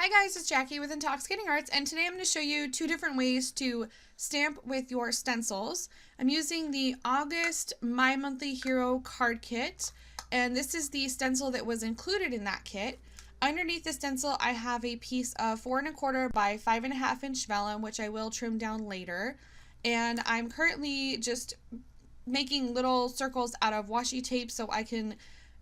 Hi guys, it's Jackie with Intoxicating Arts, and today I'm going to show you two different ways to stamp with your stencils. I'm using the August My Monthly Hero card kit, and this is the stencil that was included in that kit. Underneath the stencil I have a piece of 4 1/4 by 5.5 inch vellum, which I will trim down later, and I'm currently just making little circles out of washi tape so I can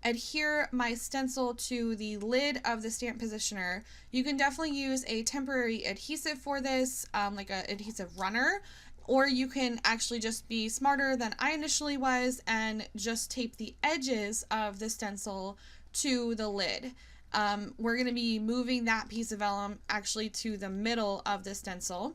adhere my stencil to the lid of the stamp positioner. You can definitely use a temporary adhesive for this, like an adhesive runner, or you can actually just be smarter than I initially was and just tape the edges of the stencil to the lid. We're going to be moving that piece of vellum actually to the middle of the stencil.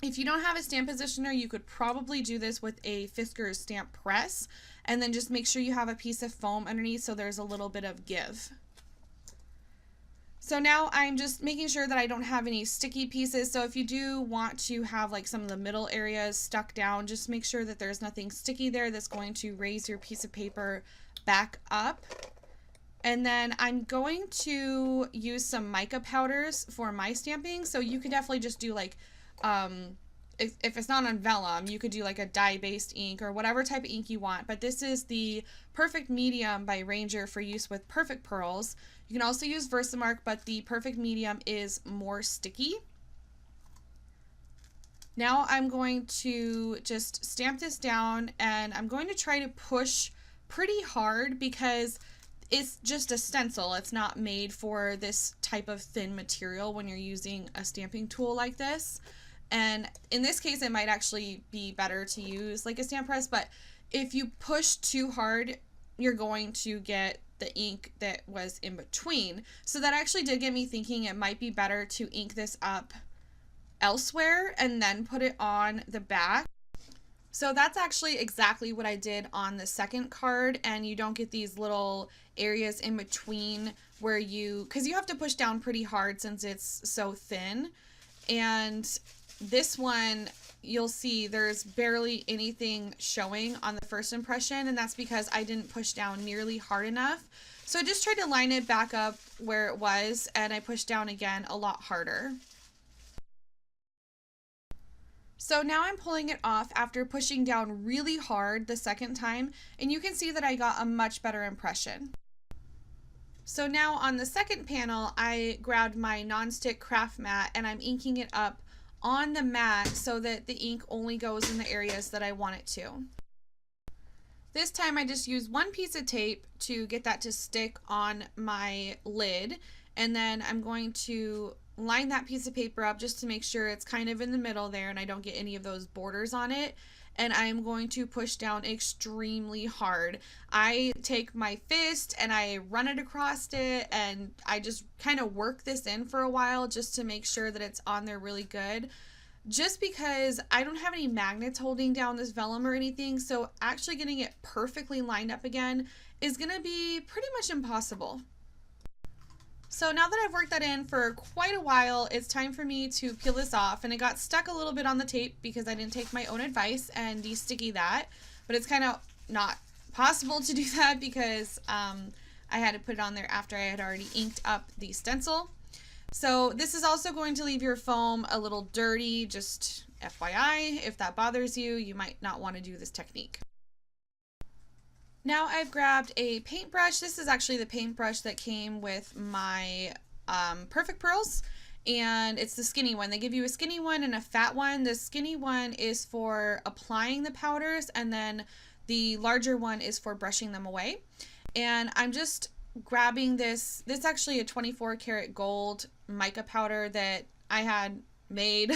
If you don't have a stamp positioner, you could probably do this with a Fiskars stamp press, and then just make sure you have a piece of foam underneath so there's a little bit of give. So now I'm just making sure that I don't have any sticky pieces. So if you do want to have like some of the middle areas stuck down, just make sure that there's nothing sticky there that's going to raise your piece of paper back up. And then I'm going to use some mica powders for my stamping. So you could definitely just do like if it's not on vellum, you could do like a dye-based ink or whatever type of ink you want. But this is the Perfect Medium by Ranger for use with perfect pearls. You can also use Versamark, but the Perfect Medium is more sticky. Now I'm going to just stamp this down, and I'm going to try to push pretty hard because it's just a stencil. It's not made for this type of thin material when you're using a stamping tool like this. And in this case, it might actually be better to use like a stamp press, but if you push too hard, you're going to get the ink that was in between. So that actually did get me thinking it might be better to ink this up elsewhere and then put it on the back. So that's actually exactly what I did on the second card, and you don't get these little areas in between where because you have to push down pretty hard since it's so thin. And this one, you'll see there's barely anything showing on the first impression, and that's because I didn't push down nearly hard enough. So I just tried to line it back up where it was, and I pushed down again a lot harder. So now I'm pulling it off after pushing down really hard the second time, and you can see that I got a much better impression. So now on the second panel, I grabbed my nonstick craft mat and I'm inking it up on the mat so that the ink only goes in the areas that I want it to. This time I just used one piece of tape to get that to stick on my lid, and then I'm going to line that piece of paper up just to make sure it's kind of in the middle there and I don't get any of those borders on it. And I'm going to push down extremely hard. I take my fist and I run it across it, and I just kind of work this in for a while just to make sure that it's on there really good. Just because I don't have any magnets holding down this vellum or anything, so actually getting it perfectly lined up again is gonna be pretty much impossible. So now that I've worked that in for quite a while, it's time for me to peel this off, and it got stuck a little bit on the tape because I didn't take my own advice and de-sticky that, but it's kind of not possible to do that because I had to put it on there after I had already inked up the stencil. So this is also going to leave your foam a little dirty, just FYI. If that bothers you, you might not want to do this technique. Now I've grabbed a paintbrush. This is actually the paintbrush that came with my Perfect Pearls, and it's the skinny one. They give you a skinny one and a fat one. The skinny one is for applying the powders, and then the larger one is for brushing them away. And I'm just grabbing this. This is actually a 24 karat gold mica powder that I had made.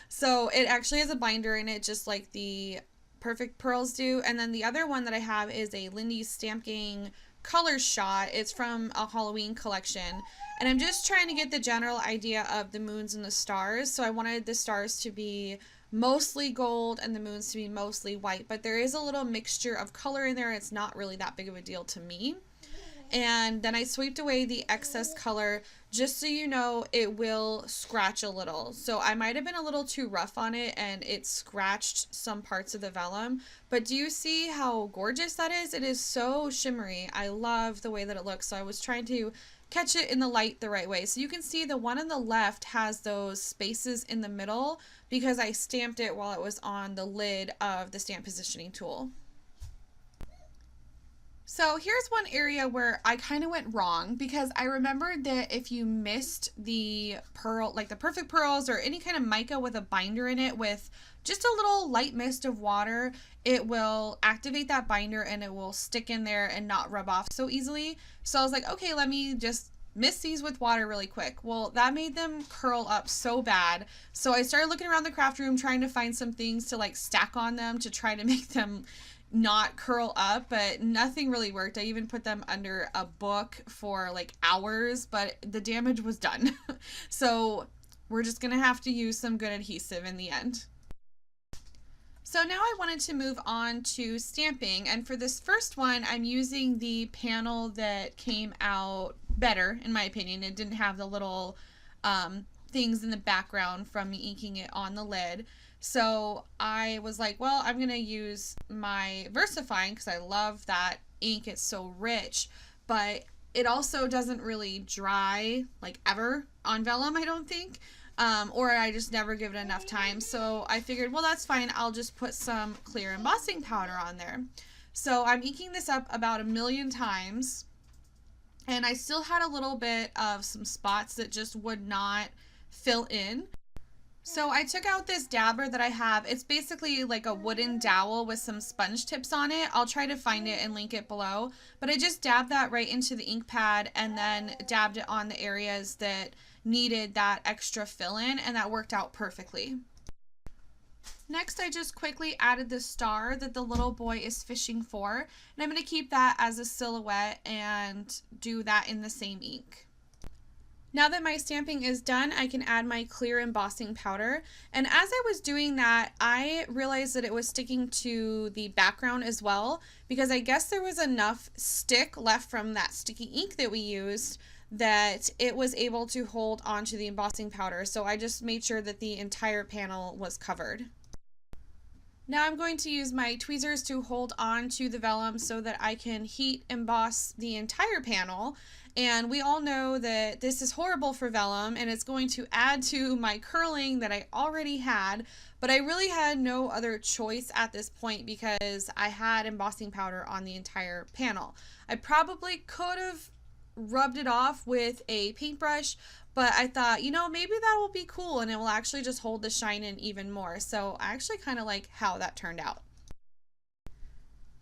So it actually has a binder in it, just like the Perfect Pearls do. And then the other one that I have is a Lindy Stamping Color Shot. It's from a Halloween collection, and I'm just trying to get the general idea of the moons and the stars. So I wanted the stars to be mostly gold and the moons to be mostly white, but there is a little mixture of color in there. It's not really that big of a deal to me. And then I swept away the excess color, just so you know it will scratch a little. So I might have been a little too rough on it and it scratched some parts of the vellum, but do you see how gorgeous that is? It is so shimmery. I love the way that it looks. So I was trying to catch it in the light the right way. So you can see the one on the left has those spaces in the middle because I stamped it while it was on the lid of the stamp positioning tool. So here's one area where I kind of went wrong, because I remembered that if you mist the pearl, like the perfect pearls or any kind of mica with a binder in it with just a little light mist of water, it will activate that binder and it will stick in there and not rub off so easily. So I was like, okay, let me just mist these with water really quick. Well, that made them curl up so bad. So I started looking around the craft room trying to find some things to like stack on them to try to make them not curl up, but nothing really worked. I even put them under a book for like hours, but the damage was done. So we're just gonna have to use some good adhesive in the end. So now I wanted to move on to stamping, and for this first one I'm using the panel that came out better in my opinion. It didn't have the little things in the background from me inking it on the lid. So I was like, well, I'm gonna use my VersaFine because I love that ink. It's so rich, but it also doesn't really dry like ever on vellum, I don't think. Or I just never give it enough time. So I figured, well, that's fine. I'll just put some clear embossing powder on there. So I'm inking this up about 1,000,000 times, and I still had a little bit of some spots that just would not fill in. So I took out this dabber that I have. It's basically like a wooden dowel with some sponge tips on it. I'll try to find it and link it below. But I just dabbed that right into the ink pad and then dabbed it on the areas that needed that extra fill-in, and that worked out perfectly. Next, I just quickly added the star that the little boy is fishing for, and I'm going to keep that as a silhouette and do that in the same ink. Now that my stamping is done, I can add my clear embossing powder. And as I was doing that, I realized that it was sticking to the background as well, because I guess there was enough stick left from that sticky ink that we used that it was able to hold onto the embossing powder. So I just made sure that the entire panel was covered. Now I'm going to use my tweezers to hold on to the vellum so that I can heat emboss the entire panel. And we all know that this is horrible for vellum and it's going to add to my curling that I already had, but I really had no other choice at this point because I had embossing powder on the entire panel. I probably could have rubbed it off with a paintbrush, but I thought, you know, maybe that will be cool and it will actually just hold the shine in even more. So I actually kind of like how that turned out.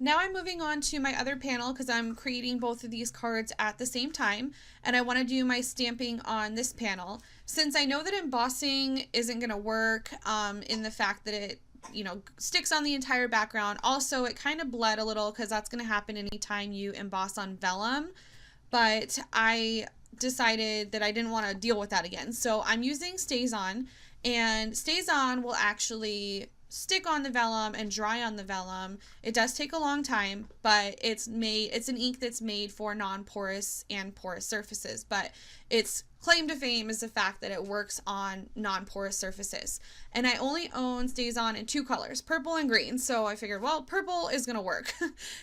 Now I'm moving on to my other panel because I'm creating both of these cards at the same time, and I want to do my stamping on this panel. Since I know that embossing isn't going to work in the fact that it, you know, sticks on the entire background. Also, it kind of bled a little because that's going to happen anytime you emboss on vellum, but I decided that I didn't want to deal with that again. So I'm using StazOn, and StazOn will actually stick on the vellum and dry on the vellum. It does take a long time, but it's an ink that's made for non-porous and porous surfaces, but its claim to fame is the fact that it works on non-porous surfaces. And I only own StazOn in 2 colors, purple and green. So I figured, well, purple is gonna work.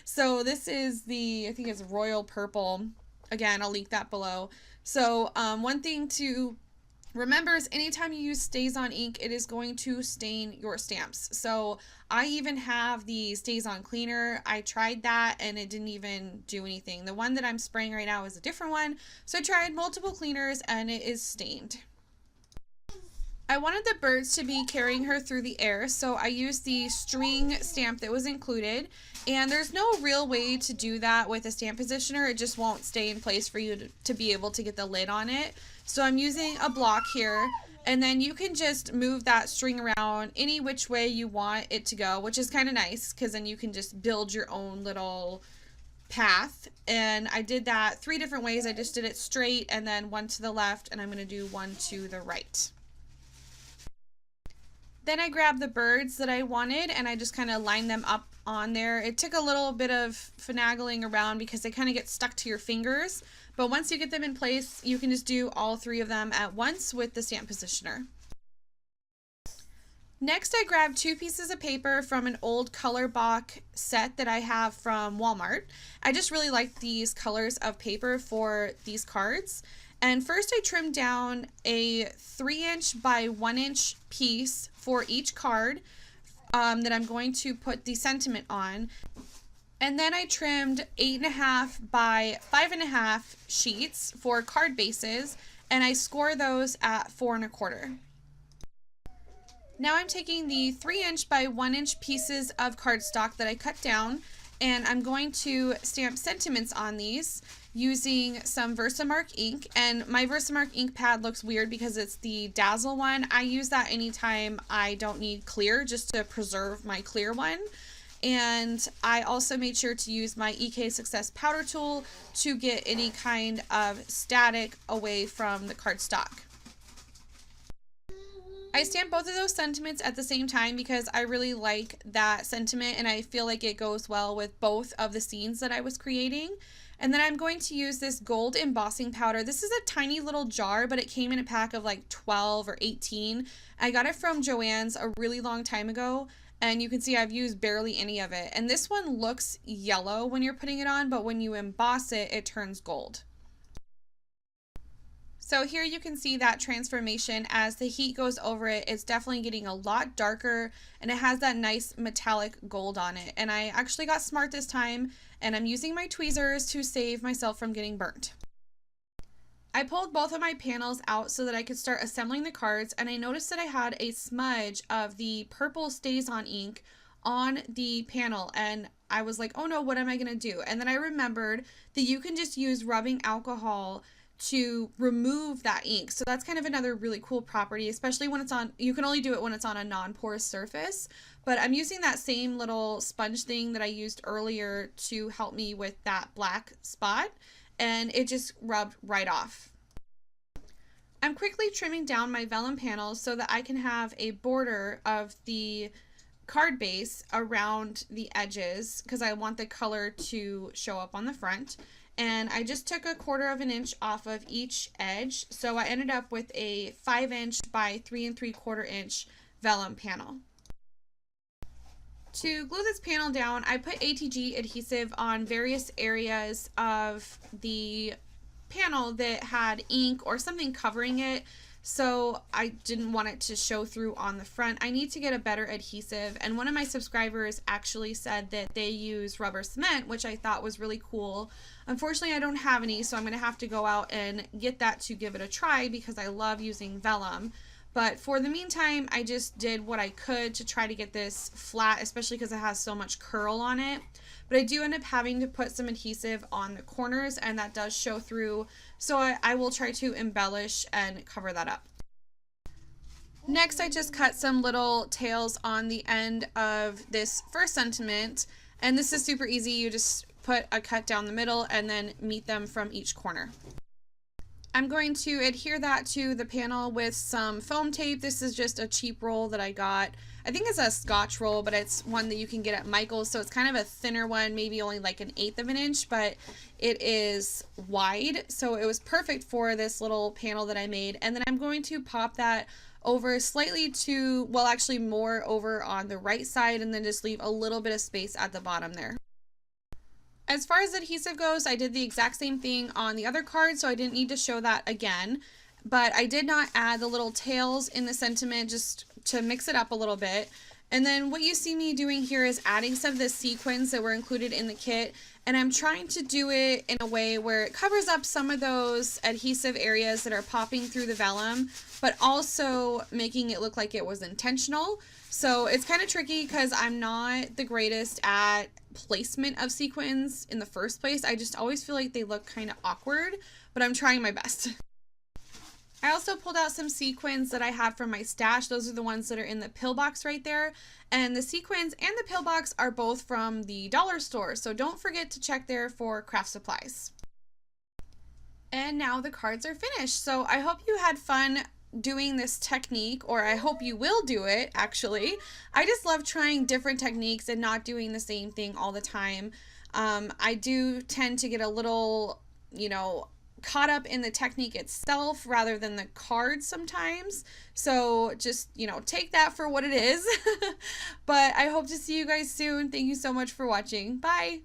So this is the, I think it's royal purple. Again, I'll link that below. So one thing to remember is anytime you use StazOn ink, it is going to stain your stamps. So I even have the StazOn cleaner. I tried that and it didn't even do anything. The one that I'm spraying right now is a different one. So I tried multiple cleaners and it is stained. I wanted the birds to be carrying her through the air, so I used the string stamp that was included, and there's no real way to do that with a stamp positioner. It just won't stay in place for you to be able to get the lid on it. So I'm using a block here, and then you can just move that string around any which way you want it to go, which is kind of nice because then you can just build your own little path. And I did that 3 different ways. I just did it straight and then one to the left, and I'm going to do one to the right. Then I grabbed the birds that I wanted and I just kind of lined them up on there. It took a little bit of finagling around because they kind of get stuck to your fingers, but once you get them in place, you can just do all 3 of them at once with the stamp positioner. Next, I grabbed 2 pieces of paper from an old Colorbok set that I have from Walmart. I just really like these colors of paper for these cards. And first I trimmed down a 3" by 1" piece for each card that I'm going to put the sentiment on. And then I trimmed 8.5 by 5.5 sheets for card bases, and I score those at 4 1/4. Now I'm taking the 3" by 1" pieces of cardstock that I cut down, and I'm going to stamp sentiments on these using some Versamark ink. And my Versamark ink pad looks weird because it's the Dazzle one. I use that anytime I don't need clear, just to preserve my clear one. And I also made sure to use my EK Success powder tool to get any kind of static away from the cardstock. I stamped both of those sentiments at the same time because I really like that sentiment and I feel like it goes well with both of the scenes that I was creating. And then I'm going to use this gold embossing powder. This is a tiny little jar, but it came in a pack of like 12 or 18. I got it from Joann's a really long time ago, and you can see I've used barely any of it. And this one looks yellow when you're putting it on, but when you emboss it, it turns gold. So here you can see that transformation as the heat goes over it. It's definitely getting a lot darker and it has that nice metallic gold on it. And I actually got smart this time and I'm using my tweezers to save myself from getting burnt. I pulled both of my panels out so that I could start assembling the cards, and I noticed that I had a smudge of the purple Stays On ink on the panel, and I was like, oh no, what am I gonna do? And then I remembered that you can just use rubbing alcohol to remove that ink. So that's kind of another really cool property, especially when it's on, you can only do it when it's on a non-porous surface. But I'm using that same little sponge thing that I used earlier to help me with that black spot, and it just rubbed right off. I'm quickly trimming down my vellum panels so that I can have a border of the card base around the edges because I want the color to show up on the front. And I just took 1/4 inch off of each edge, so I ended up with a 5" by 3 3/4 inch vellum panel. To glue this panel down, I put ATG adhesive on various areas of the panel that had ink or something covering it, so I didn't want it to show through on the front. I need to get a better adhesive, and one of my subscribers actually said that they use rubber cement, which I thought was really cool. Unfortunately, I don't have any, so I'm going to have to go out and get that to give it a try because I love using vellum. But for the meantime, I just did what I could to try to get this flat, especially because it has so much curl on it. But I do end up having to put some adhesive on the corners, and that does show through, so I will try to embellish and cover that up. Next, I just cut some little tails on the end of this first sentiment, and this is super easy. You just put a cut down the middle and then meet them from each corner. I'm going to adhere that to the panel with some foam tape. This is just a cheap roll that I got. I think it's a Scotch roll, but it's one that you can get at Michael's, so it's kind of a thinner one, maybe only like 1/8 inch, but it is wide, so it was perfect for this little panel that I made. And then I'm going to pop that over slightly to, well, actually more over on the right side, and then just leave a little bit of space at the bottom there. As far as adhesive goes, I did the exact same thing on the other card, so I didn't need to show that again. But I did not add the little tails in the sentiment, just to mix it up a little bit. And then what you see me doing here is adding some of the sequins that were included in the kit, and I'm trying to do it in a way where it covers up some of those adhesive areas that are popping through the vellum, but also making it look like it was intentional. So it's kind of tricky because I'm not the greatest at placement of sequins in the first place. I just always feel like they look kind of awkward, but I'm trying my best. I also pulled out some sequins that I had from my stash. Those are the ones that are in the pill box right there. And the sequins and the pill box are both from the dollar store, so don't forget to check there for craft supplies. And now the cards are finished. So I hope you had fun doing this technique, or I hope you will do it actually. I just love trying different techniques and not doing the same thing all the time. I do tend to get a little, caught up in the technique itself rather than the cards sometimes. So just, take that for what it is. But I hope to see you guys soon. Thank you so much for watching. Bye.